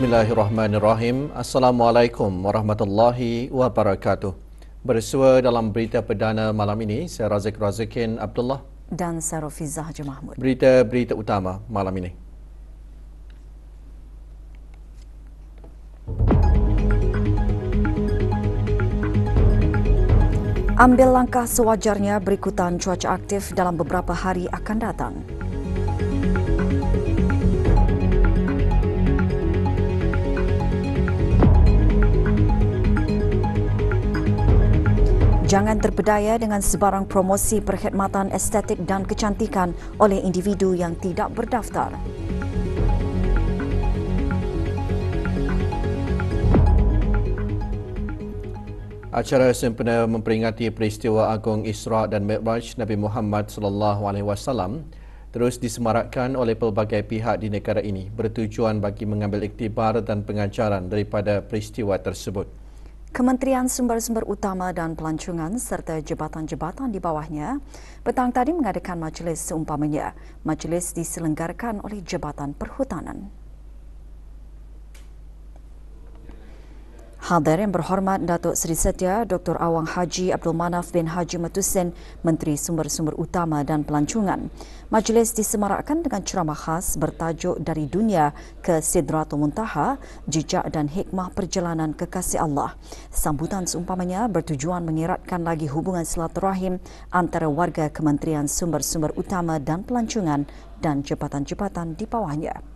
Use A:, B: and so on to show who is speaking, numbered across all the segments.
A: Bismillahirrahmanirrahim. Assalamualaikum warahmatullahi wabarakatuh. Bersua dalam berita perdana malam ini, saya Razik Razikin Abdullah
B: dan saya Rafizah Haji Mahmud.
A: Berita-berita utama malam ini.
B: Ambil langkah sewajarnya berikutan cuaca aktif dalam beberapa hari akan datang. Jangan terpedaya dengan sebarang promosi perkhidmatan estetik dan kecantikan oleh individu yang tidak berdaftar.
A: Acara sempena memperingati peristiwa agung Isra' dan Mi'raj Nabi Muhammad SAW terus disemarakkan oleh pelbagai pihak di negara ini bertujuan bagi mengambil iktibar dan pengajaran daripada peristiwa tersebut.
B: Kementerian Sumber-Sumber Utama dan Pelancongan serta jabatan-jabatan di bawahnya petang tadi mengadakan majlis seumpamanya. Majlis diselenggarakan oleh Jabatan Perhutanan. Hadir yang berhormat Datuk Seri Setia Dr. Awang Haji Abdul Manaf bin Haji Matusin, Menteri Sumber-Sumber Utama dan Pelancongan. Majlis disemarakkan dengan ceramah khas bertajuk Dari Dunia ke Sidratul Muntaha, Jejak dan Hikmah Perjalanan Kekasih Allah. Sambutan seumpamanya bertujuan mengeratkan lagi hubungan silaturahim antara warga Kementerian Sumber-Sumber Utama dan Pelancongan dan jabatan-jabatan di bawahnya.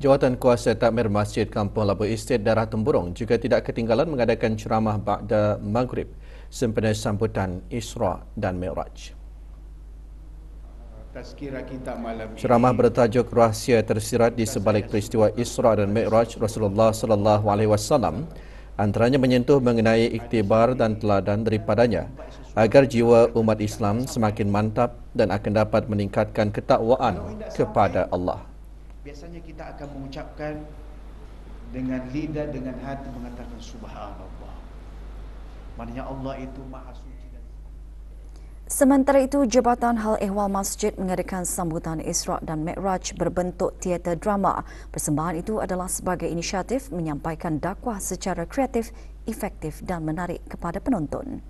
A: Jawatan Kuasa Takmir Masjid Kampung Labu Estate Darah Temburong juga tidak ketinggalan mengadakan ceramah ba'da Maghrib sempena sambutan Isra' dan Mi'raj. Ceramah bertajuk Rahsia Tersirat di Sebalik Peristiwa Isra' dan Mi'raj Rasulullah SAW antaranya menyentuh mengenai iktibar dan teladan daripadanya agar jiwa umat Islam semakin mantap dan akan dapat meningkatkan ketakwaan kepada Allah.
C: Biasanya kita akan mengucapkan dengan lidah, dengan hati mengatakan Subhanallah. Maknanya Allah itu Maha Suci.
B: Sementara itu, Jabatan Hal Ehwal Masjid mengadakan sambutan Isra' dan Mi'raj berbentuk teater drama. Persembahan itu adalah sebagai inisiatif menyampaikan dakwah secara kreatif, efektif dan menarik kepada penonton.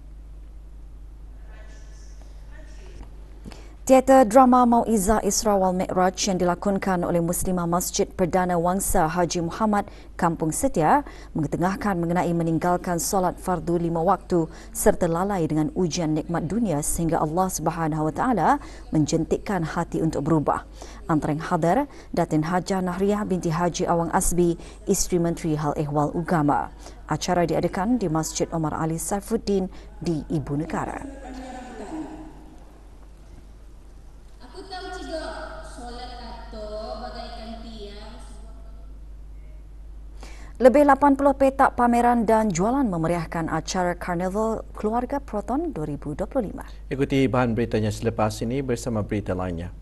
B: Teater drama Mau'izah Isra' wal Mi'raj yang dilakonkan oleh Muslimah Masjid Perdana Wangsa Haji Muhammad Kampung Setia mengetengahkan mengenai meninggalkan solat fardu 5 waktu serta lalai dengan ujian nikmat dunia sehingga Allah Subhanahu Wa Taala menjentikkan hati untuk berubah. Antara yang hadir, Datin Hajah Nahriyah binti Haji Awang Asbi, Isteri Menteri Hal Ehwal Ugama. Acara diadakan di Masjid Omar Ali Saifuddin di Ibu Negara. Lebih 80 petak pameran dan jualan memeriahkan acara Karnival Keluarga Proton 2025.
A: Ikuti bahan beritanya selepas ini bersama berita lainnya.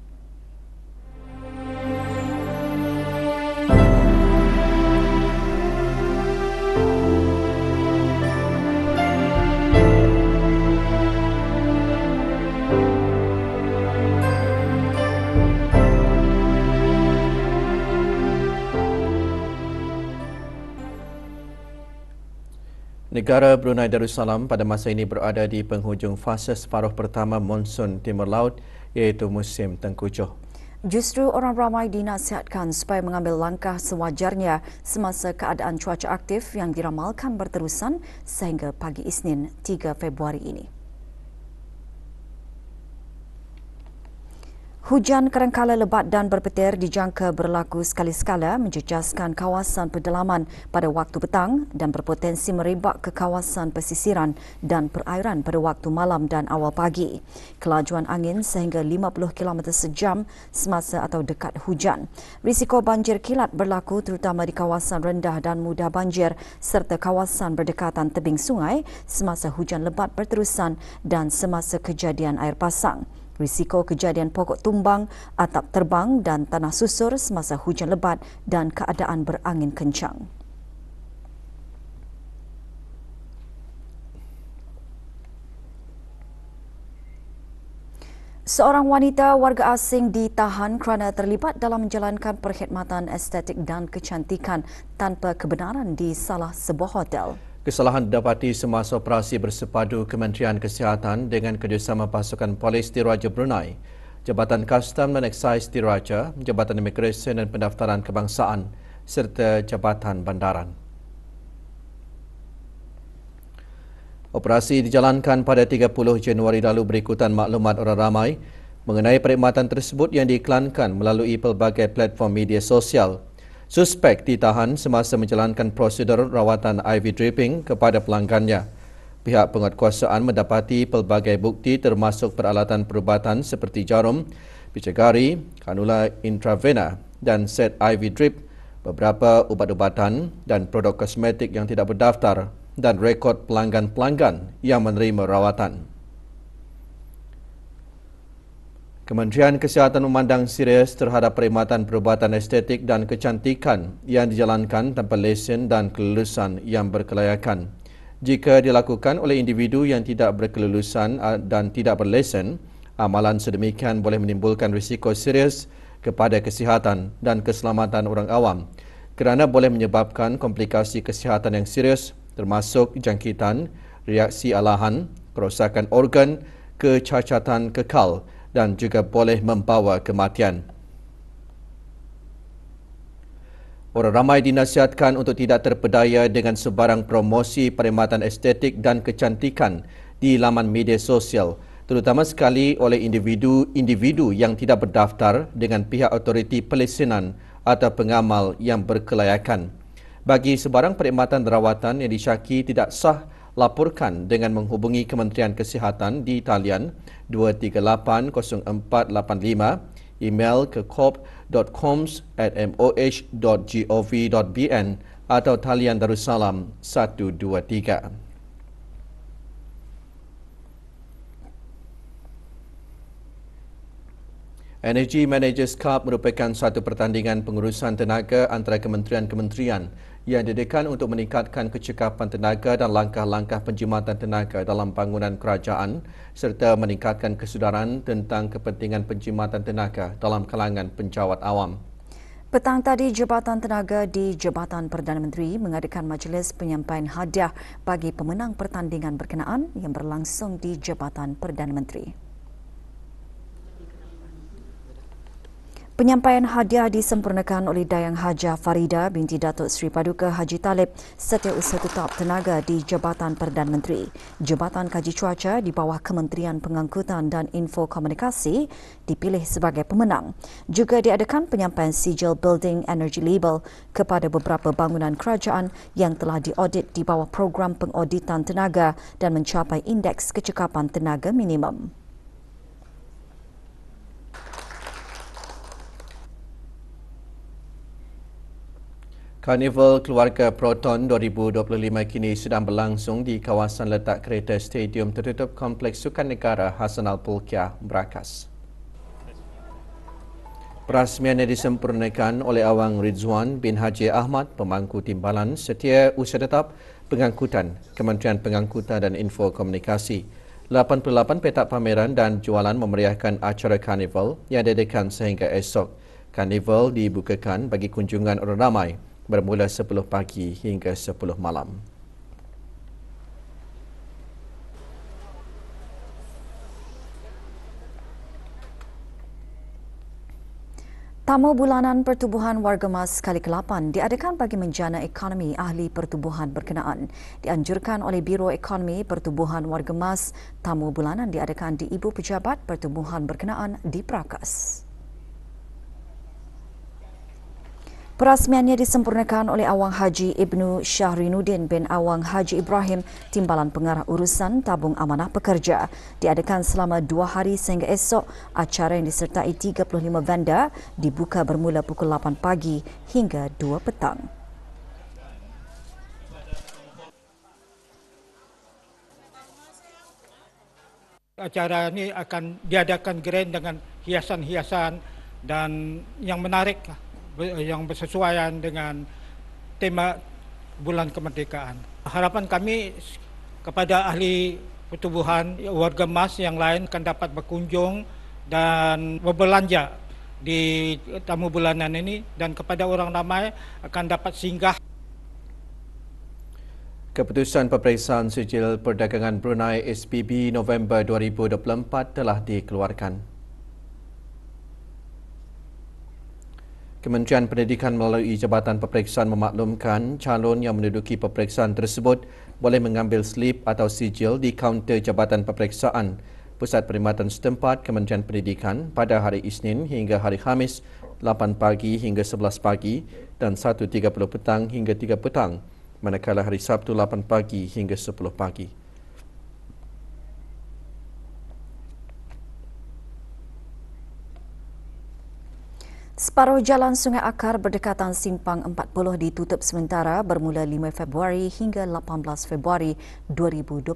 A: Negara Brunei Darussalam pada masa ini berada di penghujung fasa separuh pertama monsun Timur Laut iaitu musim tengkujuh.
B: Justru orang ramai dinasihatkan supaya mengambil langkah sewajarnya semasa keadaan cuaca aktif yang diramalkan berterusan sehingga pagi Isnin 3 Februari ini. Hujan kerangkala lebat dan berpetir dijangka berlaku sekali-sekala menjejaskan kawasan pedalaman pada waktu petang dan berpotensi merebak ke kawasan pesisiran dan perairan pada waktu malam dan awal pagi. Kelajuan angin sehingga 50 km sejam semasa atau dekat hujan. Risiko banjir kilat berlaku terutama di kawasan rendah dan mudah banjir serta kawasan berdekatan tebing sungai semasa hujan lebat berterusan dan semasa kejadian air pasang. Risiko kejadian pokok tumbang, atap terbang dan tanah susur semasa hujan lebat dan keadaan berangin kencang. Seorang wanita warga asing ditahan kerana terlibat dalam menjalankan perkhidmatan estetik dan kecantikan tanpa kebenaran di salah sebuah hotel.
A: Kesalahan didapati semasa operasi bersepadu Kementerian Kesihatan dengan kerjasama pasukan polis Diraja Brunei, Jabatan Kastam dan Eksais Diraja, Jabatan Imigresen dan Pendaftaran Kebangsaan serta Jabatan Bandaran. Operasi dijalankan pada 30 Januari lalu berikutan maklumat orang ramai mengenai perkhidmatan tersebut yang diiklankan melalui pelbagai platform media sosial. Suspek ditahan semasa menjalankan prosedur rawatan IV dripping kepada pelanggannya. Pihak penguatkuasaan mendapati pelbagai bukti termasuk peralatan perubatan seperti jarum, bicegari, kanula intravena dan set IV drip, beberapa ubat-ubatan dan produk kosmetik yang tidak berdaftar dan rekod pelanggan-pelanggan yang menerima rawatan. Kementerian Kesihatan memandang serius terhadap perkhidmatan perubatan estetik dan kecantikan yang dijalankan tanpa lesen dan kelulusan yang berkelayakan. Jika dilakukan oleh individu yang tidak berkelulusan dan tidak berlesen, amalan sedemikian boleh menimbulkan risiko serius kepada kesihatan dan keselamatan orang awam kerana boleh menyebabkan komplikasi kesihatan yang serius termasuk jangkitan, reaksi alahan, kerosakan organ, kecacatan kekal dan juga boleh membawa kematian. Orang ramai dinasihatkan untuk tidak terpedaya dengan sebarang promosi perkhidmatan estetik dan kecantikan di laman media sosial, terutama sekali oleh individu yang tidak berdaftar dengan pihak autoriti pelesenan atau pengamal yang berkelayakan. Bagi sebarang perkhidmatan rawatan yang disyaki tidak sah, laporkan dengan menghubungi Kementerian Kesihatan di talian 2380485, email ke corp.coms@moh.gov.bn atau talian Darussalam 123. Energy Managers Cup merupakan satu pertandingan pengurusan tenaga antara kementerian-kementerian yang diadakan untuk meningkatkan kecekapan tenaga dan langkah-langkah penjimatan tenaga dalam bangunan kerajaan serta meningkatkan kesedaran tentang kepentingan penjimatan tenaga dalam kalangan penjawat awam.
B: Petang tadi, Jabatan Tenaga di Jabatan Perdana Menteri mengadakan majlis penyampaian hadiah bagi pemenang pertandingan berkenaan yang berlangsung di Jabatan Perdana Menteri. Penyampaian hadiah disempurnakan oleh Dayang Hajah Farida binti Datuk Seri Paduka Haji Talib, Setiausaha Tetap Tenaga di Jabatan Perdana Menteri. Jabatan Kaji Cuaca di bawah Kementerian Pengangkutan dan Info Komunikasi dipilih sebagai pemenang. Juga diadakan penyampaian sijil Building Energy Label kepada beberapa bangunan kerajaan yang telah diaudit di bawah program pengauditan tenaga dan mencapai indeks kecekapan tenaga minimum.
A: Karnival Keluarga Proton 2025 kini sedang berlangsung di kawasan letak kereta Stadium Tertutup Kompleks Sukan Negara Hassanal Bolkiah, Berakas. Perasmiannya disempurnakan oleh Awang Ridzuan bin Haji Ahmad, Pemangku Timbalan Setiausaha Tetap Pengangkutan, Kementerian Pengangkutan dan Info Komunikasi. 88 petak pameran dan jualan memeriahkan acara karnival yang diadakan sehingga esok. Karnival dibukakan bagi kunjungan orang ramai bermula 10 pagi hingga 10 malam.
B: Tamu bulanan Pertubuhan Warga Mas kali ke-8 diadakan bagi menjana ekonomi ahli pertubuhan berkenaan. Dianjurkan oleh Biro Ekonomi Pertubuhan Warga Mas, tamu bulanan diadakan di Ibu Pejabat Pertubuhan berkenaan di Perakas. Perasmiannya disempurnakan oleh Awang Haji Ibnu Syahrinuddin bin Awang Haji Ibrahim, Timbalan Pengarah Urusan Tabung Amanah Pekerja. Diadakan selama 2 hari sehingga esok. Acara yang disertai 35 vendor dibuka bermula pukul 8 pagi hingga 2 petang.
D: Acara ini akan diadakan grand dengan hiasan-hiasan dan yang menarik, yang bersesuaian dengan tema Bulan Kemerdekaan. Harapan kami kepada ahli pertubuhan warga Mas yang lain akan dapat berkunjung dan berbelanja di tamu bulanan ini, dan kepada orang ramai akan dapat singgah.
A: Keputusan peperiksaan sijil perdagangan Brunei SPB November 2024 telah dikeluarkan. Kementerian Pendidikan melalui Jabatan Peperiksaan memaklumkan calon yang menduduki peperiksaan tersebut boleh mengambil slip atau sijil di kaunter Jabatan Peperiksaan Pusat Perkhidmatan setempat Kementerian Pendidikan pada hari Isnin hingga hari Khamis 8 pagi hingga 11 pagi dan 1.30 petang hingga 3 petang, manakala hari Sabtu 8 pagi hingga 10 pagi.
B: Separuh jalan Sungai Akar berdekatan Simpang 40 ditutup sementara bermula 5 Februari hingga 18 Februari 2025.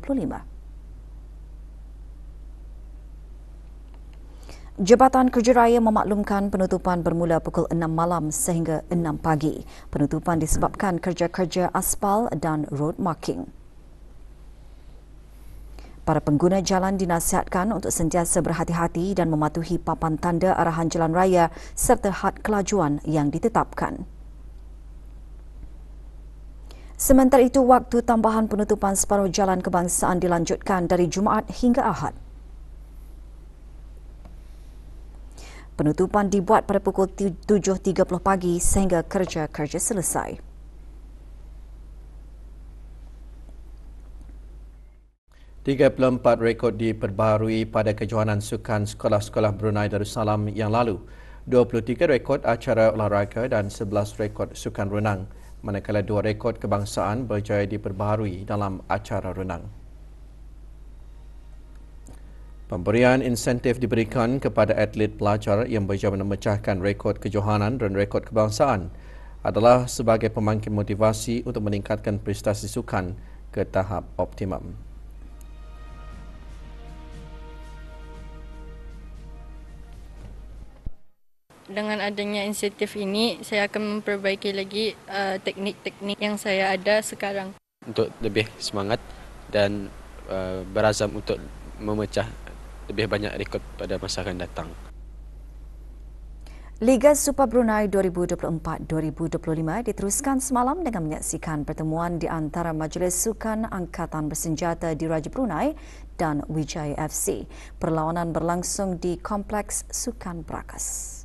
B: Jabatan Kerja Raya memaklumkan penutupan bermula pukul 6 malam sehingga 6 pagi. Penutupan disebabkan kerja-kerja aspal dan road marking. Para pengguna jalan dinasihatkan untuk sentiasa berhati-hati dan mematuhi papan tanda arahan jalan raya serta had kelajuan yang ditetapkan. Sementara itu, waktu tambahan penutupan separuh jalan kebangsaan dilanjutkan dari Jumaat hingga Ahad. Penutupan dibuat pada pukul 7.30 pagi sehingga kerja-kerja selesai.
A: Empat rekod diperbaharui pada kejohanan sukan sekolah-sekolah Brunei Darussalam yang lalu. 23 rekod acara olahraga dan 11 rekod sukan renang, manakala 2 rekod kebangsaan berjaya diperbaharui dalam acara renang. Pemberian insentif diberikan kepada atlet pelajar yang berjaya memecahkan rekod kejohanan dan rekod kebangsaan adalah sebagai pembangkit motivasi untuk meningkatkan prestasi sukan ke tahap optimum.
E: Dengan adanya insentif ini, saya akan memperbaiki lagi teknik-teknik yang saya ada sekarang.
F: Untuk lebih semangat dan berazam untuk memecah lebih banyak rekod pada masa akan datang.
B: Liga Super Brunei 2024-2025 diteruskan semalam dengan menyaksikan pertemuan di antara Majlis Sukan Angkatan Bersenjata di Raja Brunei dan Wijaya FC. Perlawanan berlangsung di Kompleks Sukan Perakas.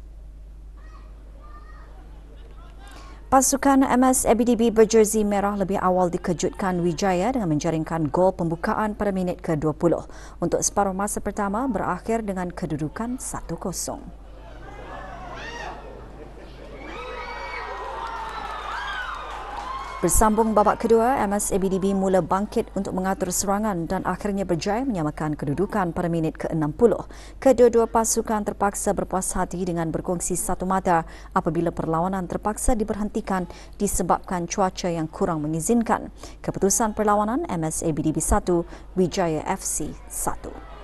B: Pasukan MS-ABDB berjersey merah lebih awal dikejutkan Wijaya dengan menjaringkan gol pembukaan pada minit ke-20 untuk separuh masa pertama berakhir dengan kedudukan 1-0. Bersambung babak kedua, MS-ABDB mula bangkit untuk mengatur serangan dan akhirnya berjaya menyamakan kedudukan pada minit ke-60. Kedua-dua pasukan terpaksa berpuas hati dengan berkongsi satu mata apabila perlawanan terpaksa diberhentikan disebabkan cuaca yang kurang mengizinkan. Keputusan perlawanan MS-ABDB 1, Wijaya FC 1.